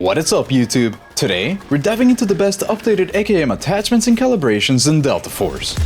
What is up, YouTube? Today, we're diving into the best updated AKM attachments and calibrations in Delta Force.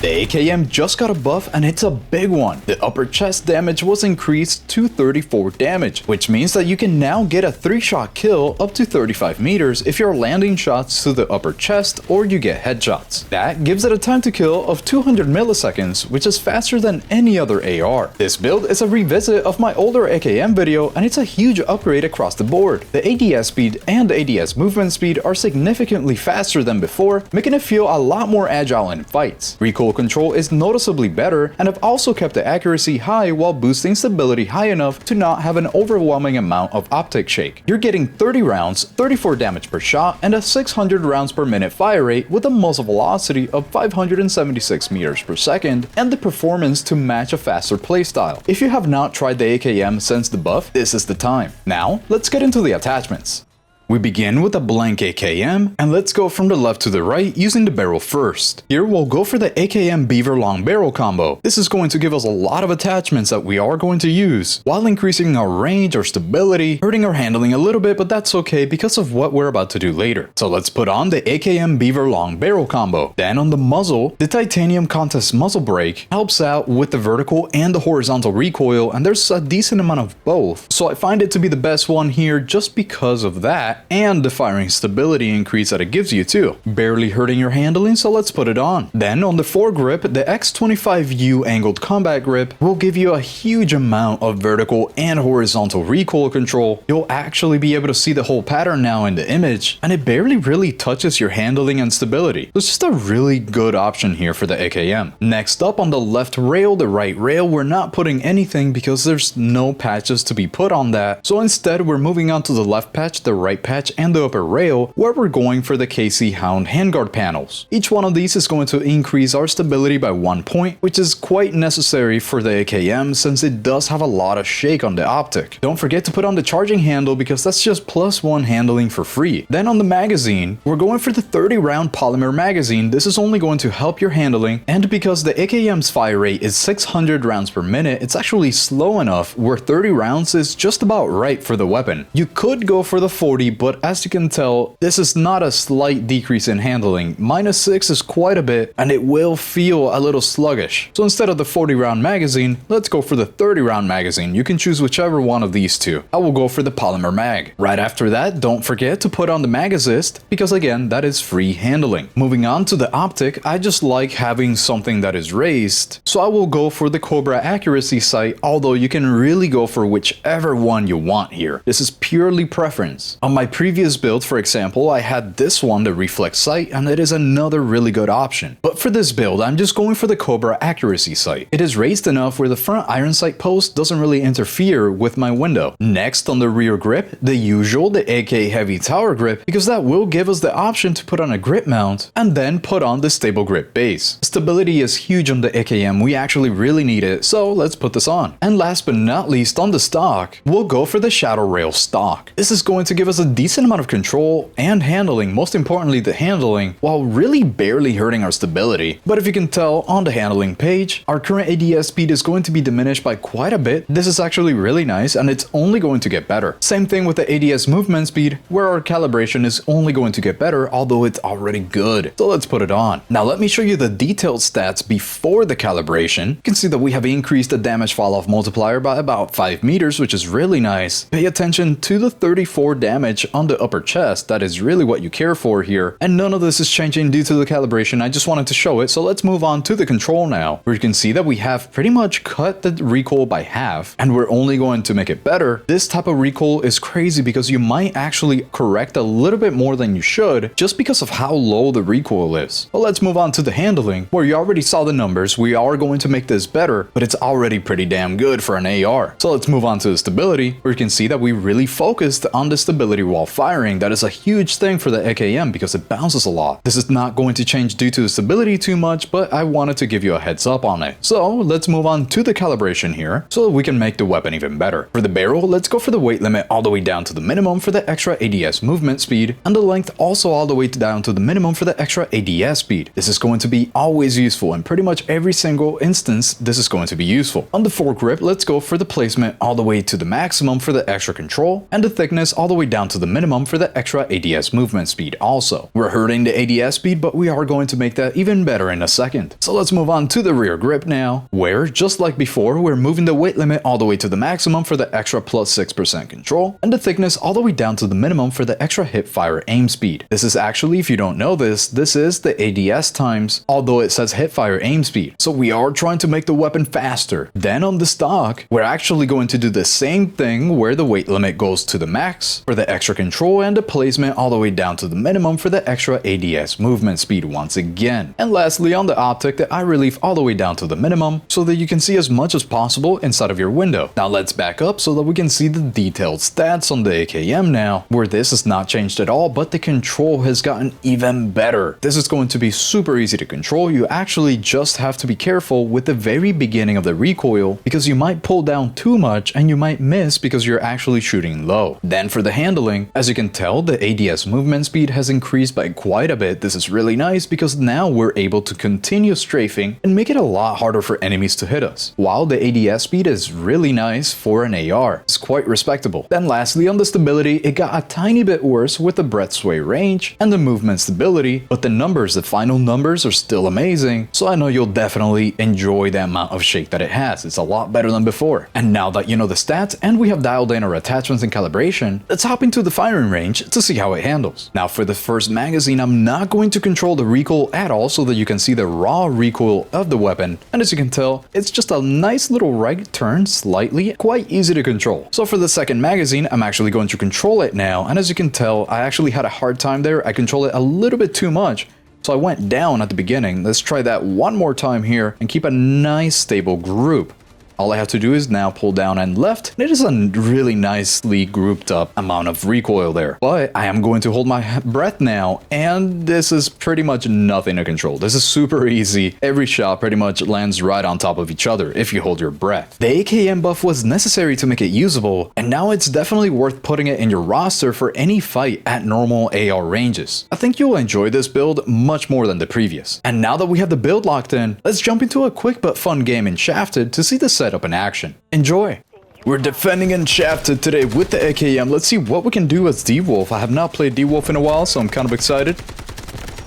The AKM just got a buff and it's a big one. The upper chest damage was increased to 34 damage, which means that you can now get a 3-shot kill up to 35 meters if you're landing shots to the upper chest or you get headshots. That gives it a time to kill of 200 milliseconds, which is faster than any other AR. This build is a revisit of my older AKM video and it's a huge upgrade across the board. The ADS speed and the ADS movement speed are significantly faster than before, making it feel a lot more agile in fights. Recoil control is noticeably better, and I've also kept the accuracy high while boosting stability high enough to not have an overwhelming amount of optic shake. You're getting 30 rounds, 34 damage per shot, and a 600 rounds per minute fire rate with a muzzle velocity of 576 meters per second, and the performance to match a faster playstyle. If you have not tried the AKM since the buff, this is the time. Now, let's get into the attachments. We begin with a blank AKM, and let's go from the left to the right using the barrel first. Here we'll go for the AKM Beaver Long Barrel combo. This is going to give us a lot of attachments that we are going to use, while increasing our range, our stability, hurting our handling a little bit, but that's okay because of what we're about to do later. So let's put on the AKM Beaver Long Barrel combo. Then on the muzzle, the titanium contest muzzle brake helps out with the vertical and the horizontal recoil, and there's a decent amount of both. So I find it to be the best one here just because of that, and the firing stability increase that it gives you too. Barely hurting your handling, so let's put it on. Then on the foregrip, the X25U angled combat grip will give you a huge amount of vertical and horizontal recoil control. You'll actually be able to see the whole pattern now in the image, and it barely really touches your handling and stability. So it's just a really good option here for the AKM. Next up, on the left rail, the right rail, we're not putting anything because there's no patches to be put on that. So instead, we're moving on to the left patch, the right patch, and the upper rail, where we're going for the KC Hound handguard panels. Each one of these is going to increase our stability by 1 point, which is quite necessary for the AKM since it does have a lot of shake on the optic. Don't forget to put on the charging handle because that's just +1 handling for free. Then on the magazine, we're going for the 30 round polymer magazine. This is only going to help your handling, and because the AKM's fire rate is 600 rounds per minute, it's actually slow enough where 30 rounds is just about right for the weapon. You could go for the 40, but as you can tell, this is not a slight decrease in handling. -6 is quite a bit, and it will feel a little sluggish. So instead of the 40 round magazine, let's go for the 30 round magazine. You can choose whichever one of these two. I will go for the polymer mag. Right after that, don't forget to put on the mag assist, because again, that is free handling. Moving on to the optic, I just like having something that is raised, so I will go for the Cobra accuracy sight, although you can really go for whichever one you want here. This is purely preference. On my previous build, for example, I had this one, the reflex sight, and it is another really good option. But for this build, I'm just going for the Cobra accuracy sight. It is raised enough where the front iron sight post doesn't really interfere with my window. Next, on the rear grip, the usual, the AK heavy tower grip, because that will give us the option to put on a grip mount, and then put on the stable grip base. Stability is huge on the AKM, we actually really need it, so let's put this on. And last but not least, on the stock, we'll go for the shadow rail stock. This is going to give us a decent amount of control and handling, most importantly the handling, while really barely hurting our stability. But if you can tell on the handling page, our current ADS speed is going to be diminished by quite a bit. This is actually really nice, and it's only going to get better. Same thing with the ADS movement speed, where our calibration is only going to get better, although it's already good. So let's put it on. Now let me show you the detailed stats before the calibration. You can see that we have increased the damage fall off multiplier by about 5 meters, which is really nice. Pay attention to the 34 damage on the upper chest. That is really what you care for here, and none of this is changing due to the calibration. I just wanted to show it. So let's move on to the control now, where you can see that we have pretty much cut the recoil by half, and we're only going to make it better. This type of recoil is crazy because you might actually correct a little bit more than you should just because of how low the recoil is. But let's move on to the handling, where you already saw the numbers. We are going to make this better, but it's already pretty damn good for an AR. So let's move on to the stability, where you can see that we really focused on the stability while firing, that is a huge thing for the AKM because it bounces a lot. This is not going to change due to the stability too much, but I wanted to give you a heads up on it. So let's move on to the calibration here so that we can make the weapon even better. For the barrel, let's go for the weight limit all the way down to the minimum for the extra ADS movement speed, and the length also all the way down to the minimum for the extra ADS speed. This is going to be always useful in pretty much every single instance. This is going to be useful. On the foregrip, let's go for the placement all the way to the maximum for the extra control, and the thickness all the way down to the minimum for the extra ADS movement speed also. We're hurting the ADS speed, but we are going to make that even better in a second. So let's move on to the rear grip now, where just like before, we're moving the weight limit all the way to the maximum for the extra plus 6% control, and the thickness all the way down to the minimum for the extra hip fire aim speed. This is actually, if you don't know this is the ADS times, although it says hip fire aim speed. So we are trying to make the weapon faster. Then on the stock, we're actually going to do the same thing where the weight limit goes to the max for the extra control and the placement all the way down to the minimum for the extra ADS movement speed once again. And lastly, on the optic, the eye relief all the way down to the minimum so that you can see as much as possible inside of your window. Now let's back up so that we can see the detailed stats on the AKM now, where this has not changed at all, but the control has gotten even better. This is going to be super easy to control. You actually just have to be careful with the very beginning of the recoil because you might pull down too much and you might miss because you're actually shooting low. Then for the handling, as you can tell, the ADS movement speed has increased by quite a bit. This is really nice because now we're able to continue strafing and make it a lot harder for enemies to hit us. While the ADS speed is really nice for an AR, it's quite respectable. Then lastly, on the stability, it got a tiny bit worse with the breath sway range and the movement stability, but the numbers, the final numbers are still amazing, so I know you'll definitely enjoy the amount of shake that it has. It's a lot better than before. And now that you know the stats and we have dialed in our attachments and calibration, let's hop into the firing range to see how it handles. Now for the first magazine, I'm not going to control the recoil at all so that you can see the raw recoil of the weapon, and as you can tell, it's just a nice little right turn, slightly, quite easy to control. So for the second magazine, I'm actually going to control it now, and as you can tell, I actually had a hard time there. I control it a little bit too much, so I went down at the beginning. Let's try that one more time here and keep a nice stable group. All I have to do is now pull down and left. It is a really nicely grouped up amount of recoil there. But I am going to hold my breath now, and this is pretty much nothing to control. This is super easy. Every shot pretty much lands right on top of each other if you hold your breath. The AKM buff was necessary to make it usable, and now it's definitely worth putting it in your roster for any fight at normal AR ranges. I think you'll enjoy this build much more than the previous. And now that we have the build locked in, let's jump into a quick but fun game in Shafted to see the setup in action. Enjoy! We're defending in Shafted today with the AKM. Let's see what we can do as D-Wolf. I have not played D-Wolf in a while, so I'm kind of excited.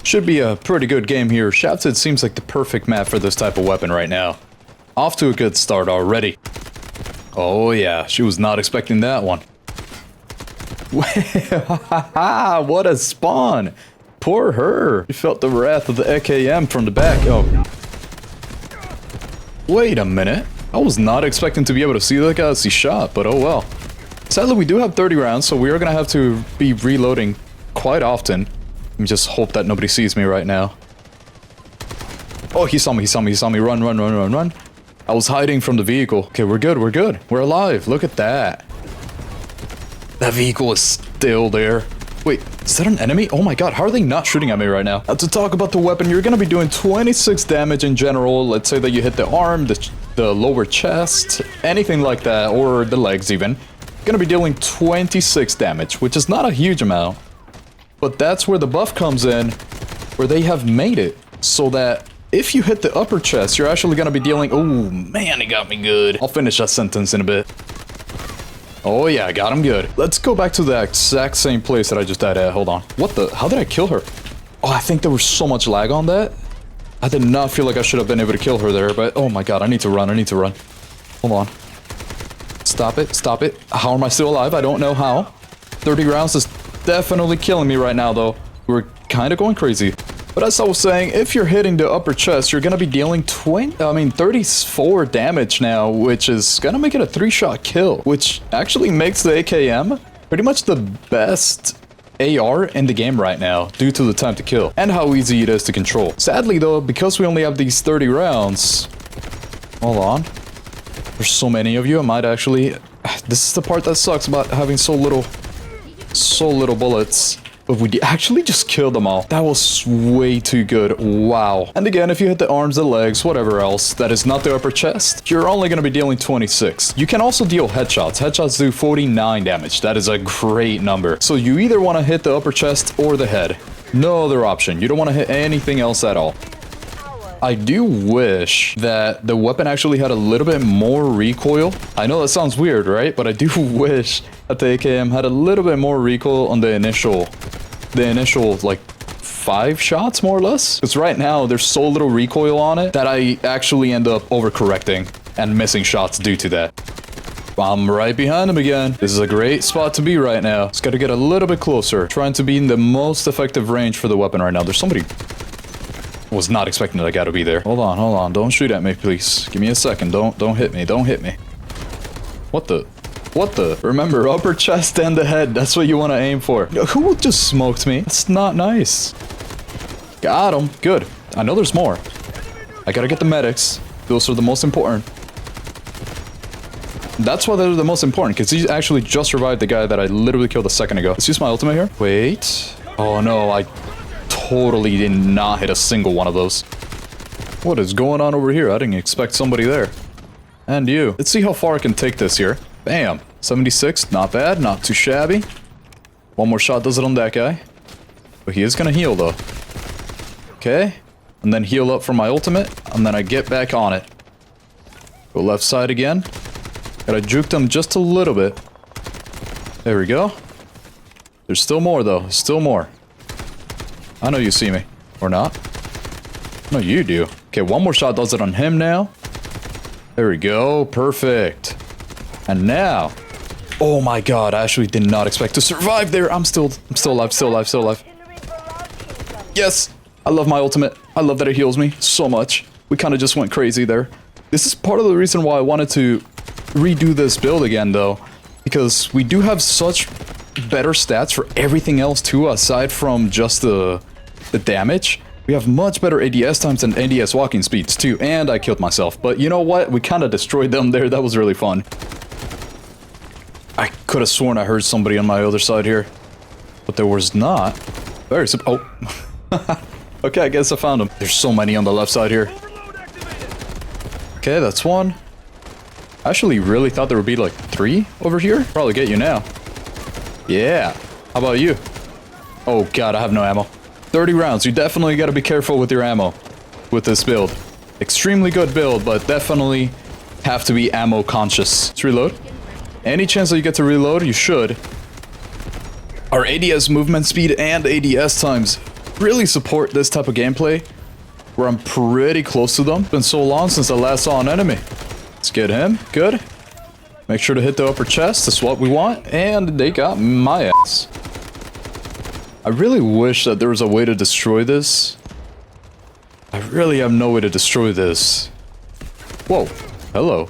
Should be a pretty good game here. Shafted seems like the perfect map for this type of weapon right now. Off to a good start already. Oh yeah, she was not expecting that one. What a spawn! Poor her. She felt the wrath of the AKM from the back. Oh. Wait a minute. I was not expecting to be able to see that guy as he shot, but oh well. Sadly, we do have 30 rounds, so we are going to have to be reloading quite often. Let me just hope that nobody sees me right now. Oh, he saw me, he saw me, he saw me. Run, run, run, run, run. I was hiding from the vehicle. Okay, we're good, we're good. We're alive. Look at that. That vehicle is still there. Wait, is that an enemy? Oh my god, how are they not shooting at me right now? Now to talk about the weapon, you're going to be doing 26 damage in general. Let's say that you hit the arm, the lower chest, anything like that, or the legs even. Gonna be dealing 26 damage, which is not a huge amount. But that's where the buff comes in, where they have made it so that if you hit the upper chest, you're actually gonna be dealing... Oh man, he got me good. I'll finish that sentence in a bit. Oh yeah, I got him good. Let's go back to the exact same place that I just died at. Hold on. What the? How did I kill her? Oh, I think there was so much lag on that. I did not feel like I should have been able to kill her there, but oh my god, I need to run, I need to run. Hold on. Stop it, stop it. How am I still alive? I don't know how. 30 rounds is definitely killing me right now, though. We're kind of going crazy. But as I was saying, if you're hitting the upper chest, you're going to be dealing 34 damage now, which is going to make it a 3-shot kill, which actually makes the AKM pretty much the best AR in the game right now due to the time to kill and how easy it is to control. Sadly though, because we only have these 30 rounds, hold on, there's so many of you, I might actually, this is the part that sucks about having so so little bullets. But we actually just killed them all. That was way too good. Wow. And again, if you hit the arms, the legs, whatever else, that is not the upper chest, you're only going to be dealing 26. You can also deal headshots. Headshots do 49 damage. That is a great number. So you either want to hit the upper chest or the head. No other option. You don't want to hit anything else at all. I do wish that the weapon actually had a little bit more recoil. I know that sounds weird, right? But I do wish that the AKM had a little bit more recoil on the initial like 5 shots, more or less. Because right now there's so little recoil on it that I actually end up overcorrecting and missing shots due to that. I'm right behind him again. This is a great spot to be right now. Just gotta get a little bit closer. Trying to be in the most effective range for the weapon right now. There's somebody... Was not expecting that I gotta be there. Hold on. Don't shoot at me, please. Give me a second. Don't hit me. Don't hit me. What the? Remember, upper chest and the head. That's what you want to aim for. Who just smoked me? That's not nice. Got him. Good. I know there's more. I gotta get the medics. Those are the most important. That's why they're the most important, because he actually just revived the guy that I literally killed a second ago. Let's use my ultimate here. Wait. Oh no, I totally did not hit a single one of those. What is going on over here? I didn't expect somebody there. And you. Let's see how far I can take this here. Bam. 76. Not bad. Not too shabby. One more shot does it on that guy. But he is going to heal, though. Okay. And then heal up for my ultimate. And then I get back on it. Go left side again. Gotta juke them just a little bit. There we go. There's still more, though. Still more. I know you see me. Or not. No, you do. Okay, one more shot does it on him now. There we go. Perfect. And now... Oh my god, I actually did not expect to survive there. I'm still alive. Yes! I love my ultimate. I love that it heals me so much. We kind of just went crazy there. This is part of the reason why I wanted to redo this build again, though. Because we do have such better stats for everything else too, aside from just the damage. We have much better ADS times and ADS walking speeds too, and I killed myself. But you know what? We kind of destroyed them there. That was really fun. I could have sworn I heard somebody on my other side here, but there was not. Oh. Okay, I guess I found him. There's so many on the left side here. Okay, that's one. I actually really thought there would be like 3 over here. Probably get you now. Yeah. How about you? Oh god, I have no ammo. 30 rounds. You definitely gotta be careful with your ammo with this build. Extremely good build, but definitely have to be ammo conscious. Let's reload. Any chance that you get to reload, you should. Our ADS movement speed and ADS times really support this type of gameplay, where I'm pretty close to them. It's been so long since I last saw an enemy. Let's get him. Good. Make sure to hit the upper chest. That's what we want. And they got my ass. I really wish that there was a way to destroy this. I really have no way to destroy this. Whoa. Hello.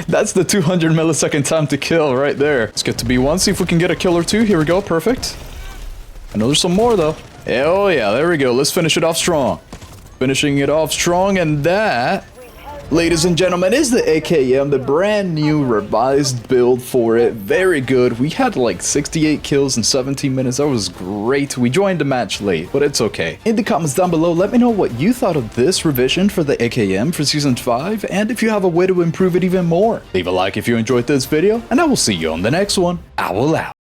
That's the 200 millisecond time to kill right there. Let's get to B1. See if we can get a kill or 2. Here we go. Perfect. I know there's some more, though. Oh, yeah. There we go. Let's finish it off strong. Finishing it off strong. And that... ladies and gentlemen, is the AKM, the brand new revised build for it. Very good. We had like 68 kills in 17 minutes. That was great. We joined the match late, but it's okay. In the comments down below, let me know what you thought of this revision for the AKM for Season 5, and if you have a way to improve it even more. Leave a like if you enjoyed this video, and I will see you on the next one. AuxOwl out.